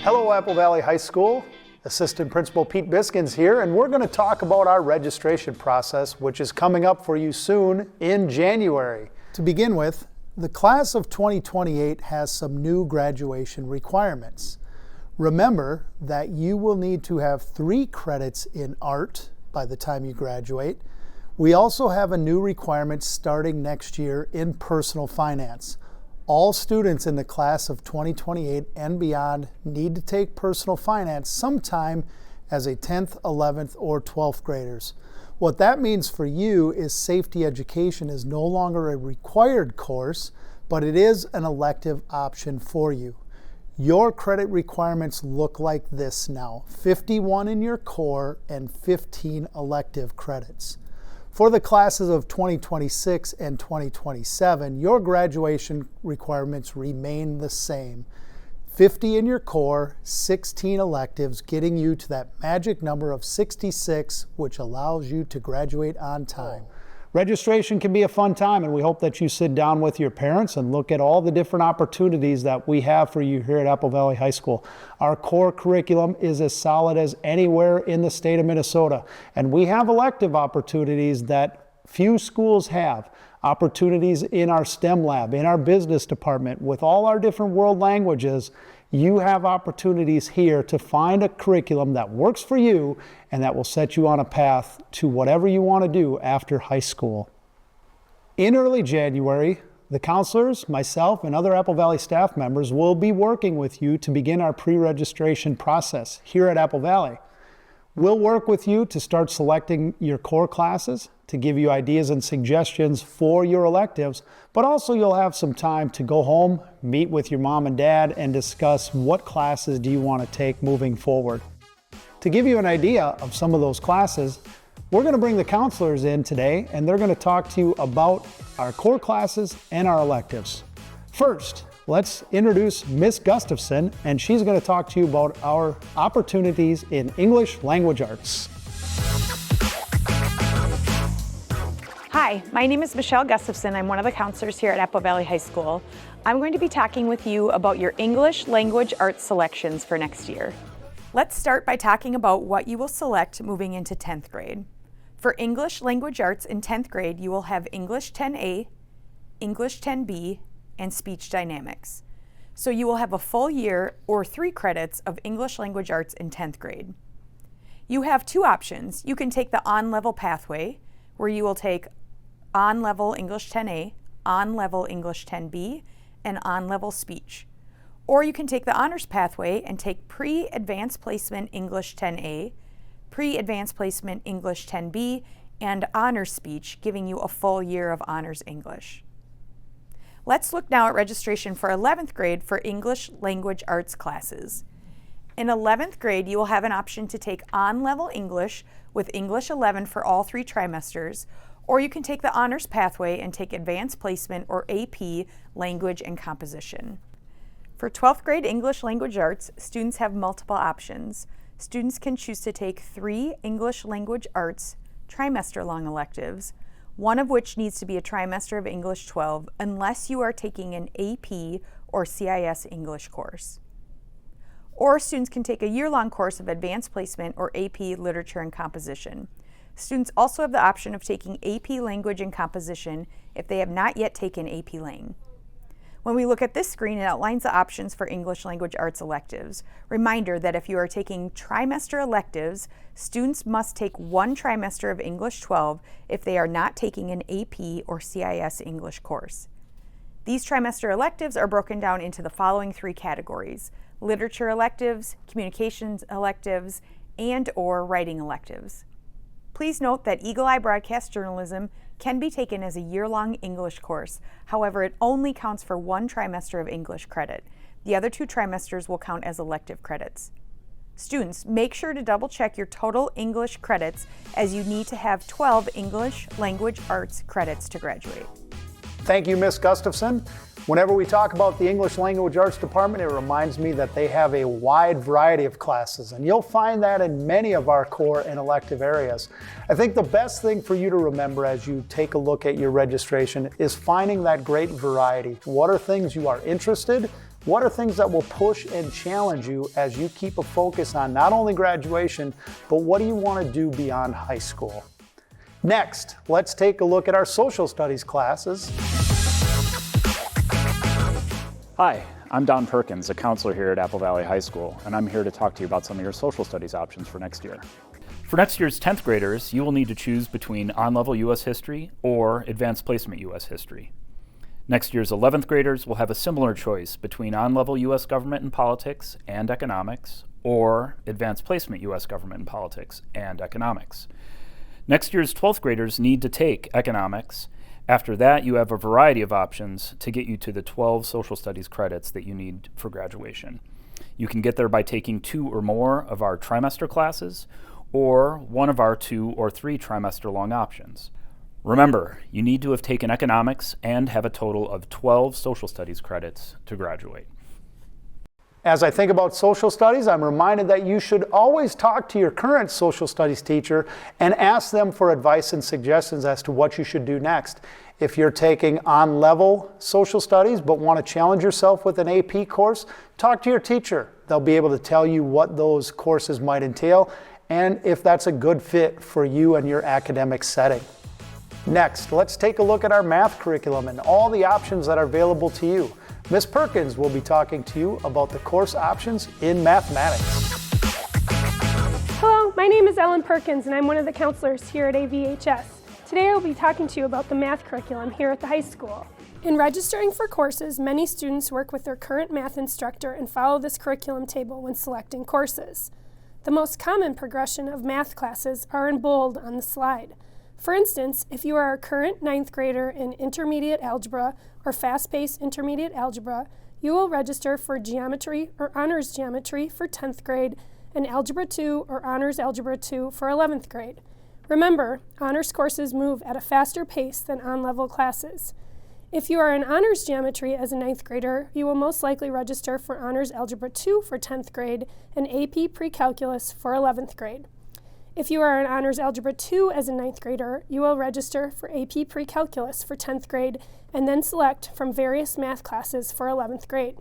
Hello, Apple Valley High School. Assistant Principal Pete Biskins here, and we're going to talk about our registration process, which is coming up for you soon in January. To begin with, the class of 2028 has some new graduation requirements. Remember that you will need to have 3 credits in art by the time you graduate. We also have a new requirement starting next year in personal finance. All students in the class of 2028 and beyond need to take personal finance sometime as a 10th, 11th, or 12th graders. What that means for you is safety education is no longer a required course, but it is an elective option for you. Your credit requirements look like this now: 51 in your core and 15 elective credits. For the classes of 2026 and 2027, your graduation requirements remain the same. 50 in your core, 16 electives, getting you to that magic number of 66, which allows you to graduate on time. Registration can be a fun time, and we hope that you sit down with your parents and look at all the different opportunities that we have for you here at Apple Valley High School. Our core curriculum is as solid as anywhere in the state of Minnesota, and we have elective opportunities that few schools have. Opportunities in our STEM lab, in our business department, with all our different world languages. You have opportunities here to find a curriculum that works for you and that will set you on a path to whatever you want to do after high school. In early January, the counselors, myself, and other Apple Valley staff members will be working with you to begin our pre-registration process here at Apple Valley. We'll work with you to start selecting your core classes, to give you ideas and suggestions for your electives, but also you'll have some time to go home, meet with your mom and dad, and discuss what classes do you want to take moving forward. To give you an idea of some of those classes, we're going to bring the counselors in today, and they're going to talk to you about our core classes and our electives. First, let's introduce Miss Gustafson, and she's going to talk to you about our opportunities in English Language Arts. Hi, my name is Michelle Gustafson. I'm one of the counselors here at Apple Valley High School. I'm going to be talking with you about your English Language Arts selections for next year. Let's start by talking about what you will select moving into 10th grade. For English Language Arts in 10th grade, you will have English 10A, English 10B, and Speech Dynamics. So you will have a full year or 3 credits of English Language Arts in 10th grade. You have 2 options. You can take the on-level pathway, where you will take on-level English 10A, on-level English 10B, and on-level speech. Or you can take the honors pathway and take pre-advanced placement English 10A, pre-advanced placement English 10B, and honors speech, giving you a full year of honors English. Let's look now at registration for 11th grade for English Language Arts classes. In 11th grade, you will have an option to take on-level English with English 11 for all 3 trimesters, or you can take the honors pathway and take advanced placement or AP language and composition. For 12th grade English Language Arts, students have multiple options. Students can choose to take 3 English Language Arts trimester-long electives, one of which needs to be a trimester of English 12 unless you are taking an AP or CIS English course. Or students can take a year-long course of advanced placement or AP literature and composition. Students also have the option of taking AP language and composition if they have not yet taken AP Lang. When we look at this screen, it outlines the options for English Language Arts electives. Reminder that if you are taking trimester electives, students must take 1 trimester of English 12 if they are not taking an AP or CIS English course. These trimester electives are broken down into the following 3 categories: literature electives, communications electives, and/or writing electives. Please note that Eagle Eye Broadcast Journalism can be taken as a year-long English course. However, it only counts for 1 trimester of English credit. The other 2 trimesters will count as elective credits. Students, make sure to double-check your total English credits, as you need to have 12 English Language Arts credits to graduate. Thank you, Miss Gustafson. Whenever we talk about the English Language Arts Department, it reminds me that they have a wide variety of classes, and you'll find that in many of our core and elective areas. I think the best thing for you to remember as you take a look at your registration is finding that great variety. What are things you are interested What are things that will push and challenge you as you keep a focus on not only graduation, but what do you want to do beyond high school? Next, let's take a look at our social studies classes. Hi, I'm Don Perkins, a counselor here at Apple Valley High School, and I'm here to talk to you about some of your social studies options for next year. For next year's 10th graders, you will need to choose between on-level U.S. History or Advanced Placement U.S. History. Next year's 11th graders will have a similar choice between on-level U.S. Government and Politics and Economics or Advanced Placement U.S. Government and Politics and Economics. Next year's 12th graders need to take Economics. After that, you have a variety of options to get you to the 12 social studies credits that you need for graduation. You can get there by taking 2 or more of our trimester classes or one of our 2 or 3 trimester-long options. Remember, you need to have taken economics and have a total of 12 social studies credits to graduate. As I think about social studies, I'm reminded that you should always talk to your current social studies teacher and ask them for advice and suggestions as to what you should do next. If you're taking on-level social studies but want to challenge yourself with an AP course, talk to your teacher. They'll be able to tell you what those courses might entail and if that's a good fit for you and your academic setting. Next, let's take a look at our math curriculum and all the options that are available to you. Ms. Perkins will be talking to you about the course options in mathematics. Hello, my name is Ellen Perkins and I'm one of the counselors here at AVHS. Today I will be talking to you about the math curriculum here at the high school. In registering for courses, many students work with their current math instructor and follow this curriculum table when selecting courses. The most common progression of math classes are in bold on the slide. For instance, if you are a current 9th grader in intermediate algebra or fast-paced intermediate algebra, you will register for geometry or honors geometry for 10th grade and algebra 2 or honors algebra 2 for 11th grade. Remember, honors courses move at a faster pace than on-level classes. If you are in honors geometry as a 9th grader, you will most likely register for honors algebra 2 for 10th grade and AP pre-calculus for 11th grade. If you are in Honors Algebra 2 as a 9th grader, you will register for AP Pre-Calculus for 10th grade and then select from various math classes for 11th grade.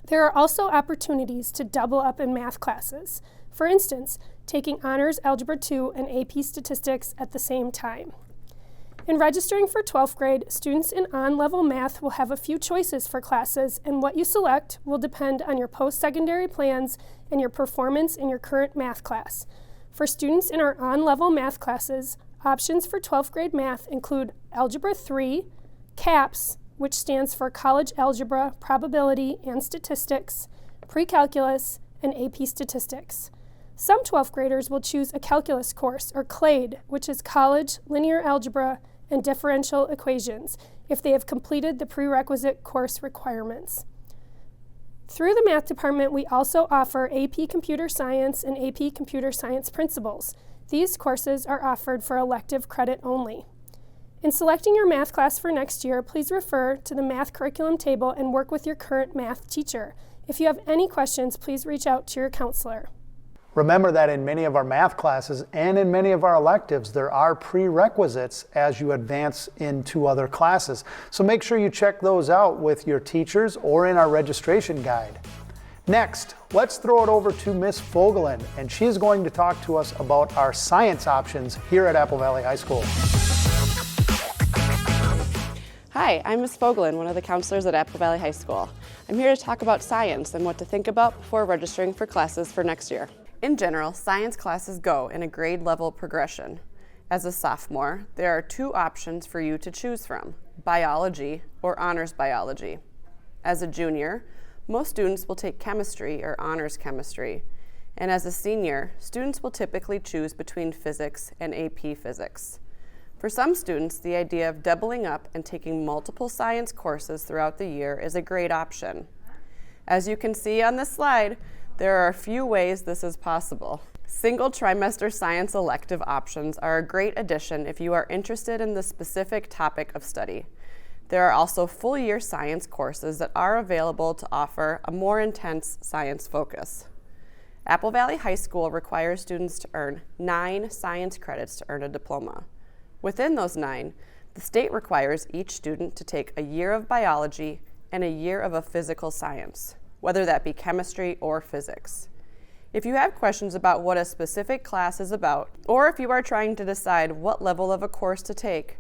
There are also opportunities to double up in math classes. For instance, taking Honors Algebra 2 and AP Statistics at the same time. In registering for 12th grade, students in on-level math will have a few choices for classes, and what you select will depend on your post-secondary plans and your performance in your current math class. For students in our on-level math classes, options for 12th grade math include Algebra 3, CAPS, which stands for College Algebra, Probability, and Statistics, Pre-Calculus, and AP Statistics. Some 12th graders will choose a calculus course, or CLADE, which is College, Linear Algebra, and Differential Equations, if they have completed the prerequisite course requirements. Through the math department, we also offer AP Computer Science and AP Computer Science Principles. These courses are offered for elective credit only. In selecting your math class for next year, please refer to the math curriculum table and work with your current math teacher. If you have any questions, please reach out to your counselor. Remember that in many of our math classes and in many of our electives, there are prerequisites as you advance into other classes. So make sure you check those out with your teachers or in our registration guide. Next, let's throw it over to Ms. Fogelin, and she's going to talk to us about our science options here at Apple Valley High School. Hi, I'm Ms. Fogelin, one of the counselors at Apple Valley High School. I'm here to talk about science and what to think about before registering for classes for next year. In general, science classes go in a grade level progression. As a sophomore, there are 2 options for you to choose from, biology or honors biology. As a junior, most students will take chemistry or honors chemistry. And as a senior, students will typically choose between physics and AP physics. For some students, the idea of doubling up and taking multiple science courses throughout the year is a great option. As you can see on this slide, there are a few ways this is possible. Single trimester science elective options are a great addition if you are interested in the specific topic of study. There are also full-year science courses that are available to offer a more intense science focus. Apple Valley High School requires students to earn 9 science credits to earn a diploma. Within those 9, the state requires each student to take a year of biology and a year of a physical science, whether that be chemistry or physics. If you have questions about what a specific class is about, or if you are trying to decide what level of a course to take,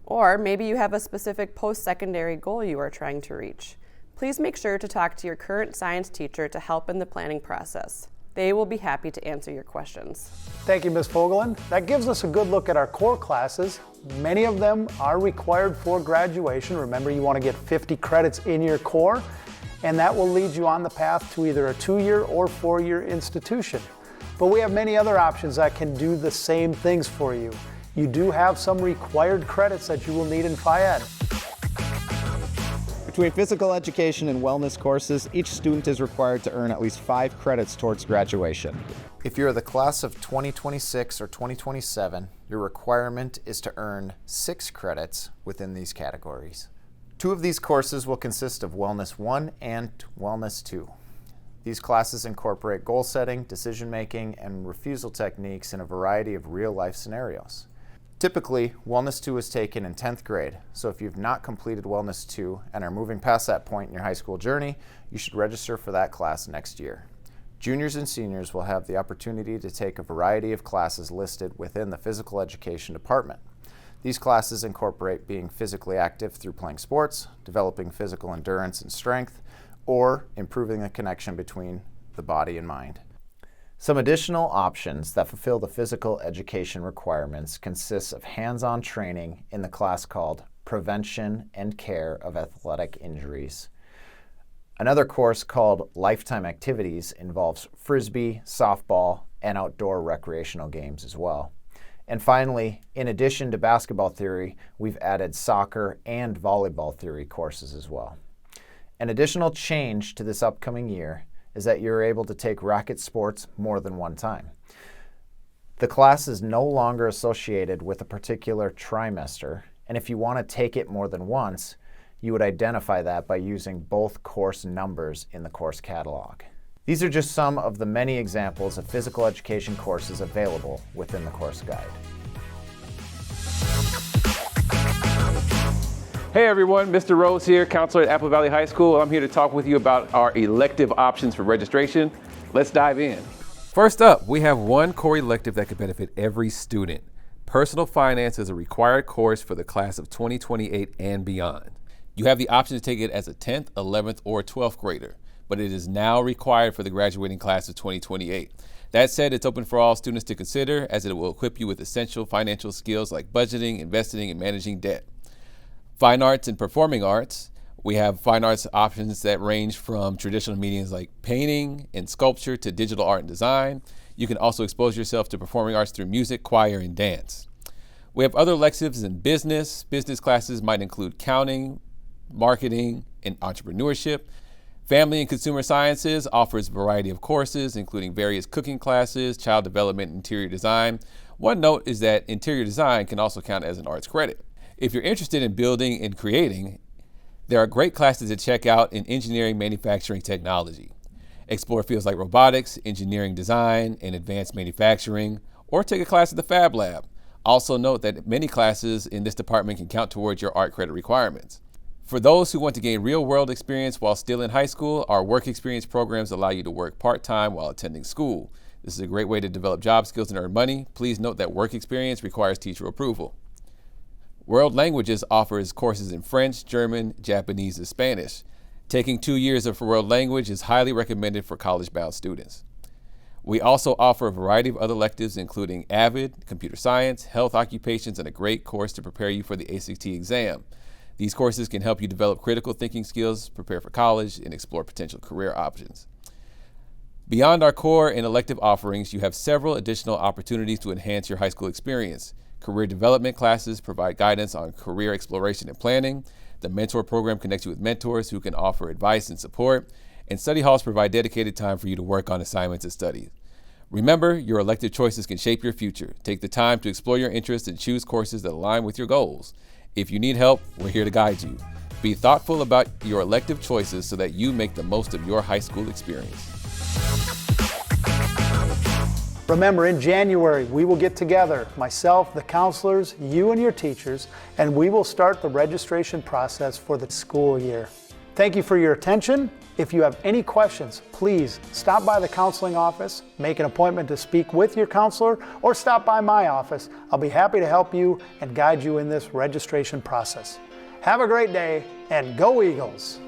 or maybe you have a specific post-secondary goal you are trying to reach, please make sure to talk to your current science teacher to help in the planning process. They will be happy to answer your questions. Thank you, Ms. Fogelin. That gives us a good look at our core classes. Many of them are required for graduation. Remember, you want to get 50 credits in your core, and that will lead you on the path to either a 2-year or 4-year institution. But we have many other options that can do the same things for you. You do have some required credits that you will need in Phi-Ed. Between physical education and wellness courses, each student is required to earn at least 5 credits towards graduation. If you're the class of 2026 or 2027, your requirement is to earn 6 credits within these categories. 2 of these courses will consist of Wellness 1 and Wellness 2. These classes incorporate goal setting, decision making, and refusal techniques in a variety of real-life scenarios. Typically, Wellness 2 is taken in 10th grade, so if you've not completed Wellness 2 and are moving past that point in your high school journey, you should register for that class next year. Juniors and seniors will have the opportunity to take a variety of classes listed within the physical education department. These classes incorporate being physically active through playing sports, developing physical endurance and strength, or improving the connection between the body and mind. Some additional options that fulfill the physical education requirements consists of hands-on training in the class called Prevention and Care of Athletic Injuries. Another course called Lifetime Activities involves frisbee, softball, and outdoor recreational games as well. And finally, in addition to basketball theory, we've added soccer and volleyball theory courses as well. An additional change to this upcoming year is that you're able to take racket sports more than one time. The class is no longer associated with a particular trimester, and if you want to take it more than once, you would identify that by using both course numbers in the course catalog. These are just some of the many examples of physical education courses available within the course guide. Hey everyone, Mr. Rose here, counselor at Apple Valley High School. I'm here to talk with you about our elective options for registration. Let's dive in. First up, we have one core elective that could benefit every student. Personal finance is a required course for the class of 2028 and beyond. You have the option to take it as a 10th, 11th, or 12th grader, but it is now required for the graduating class of 2028. That said, it's open for all students to consider, as it will equip you with essential financial skills like budgeting, investing, and managing debt. Fine arts and performing arts. We have fine arts options that range from traditional mediums like painting and sculpture to digital art and design. You can also expose yourself to performing arts through music, choir, and dance. We have other electives in business. Business classes might include accounting, marketing, and entrepreneurship. Family and consumer sciences offers a variety of courses, including various cooking classes, child development, and interior design. One note is that interior design can also count as an arts credit. If you're interested in building and creating, there are great classes to check out in engineering, manufacturing, technology. Explore fields like robotics, engineering design, and advanced manufacturing, or take a class at the Fab Lab. Also note that many classes in this department can count towards your art credit requirements. For those who want to gain real-world experience while still in high school, our work experience programs allow you to work part-time while attending school. This is a great way to develop job skills and earn money. Please note that work experience requires teacher approval. World Languages offers courses in French, German, Japanese, and Spanish. Taking 2 years of world language is highly recommended for college-bound students. We also offer a variety of other electives, including AVID, computer science, health occupations, and a great course to prepare you for the ACT exam. These courses can help you develop critical thinking skills, prepare for college, and explore potential career options. Beyond our core and elective offerings, you have several additional opportunities to enhance your high school experience. Career development classes provide guidance on career exploration and planning. The mentor program connects you with mentors who can offer advice and support. And study halls provide dedicated time for you to work on assignments and studies. Remember, your elective choices can shape your future. Take the time to explore your interests and choose courses that align with your goals. If you need help, we're here to guide you. Be thoughtful about your elective choices so that you make the most of your high school experience. Remember, in January, we will get together, myself, the counselors, you and your teachers, and we will start the registration process for the school year. Thank you for your attention. If you have any questions, please stop by the counseling office, make an appointment to speak with your counselor, or stop by my office. I'll be happy to help you and guide you in this registration process. Have a great day, and go Eagles!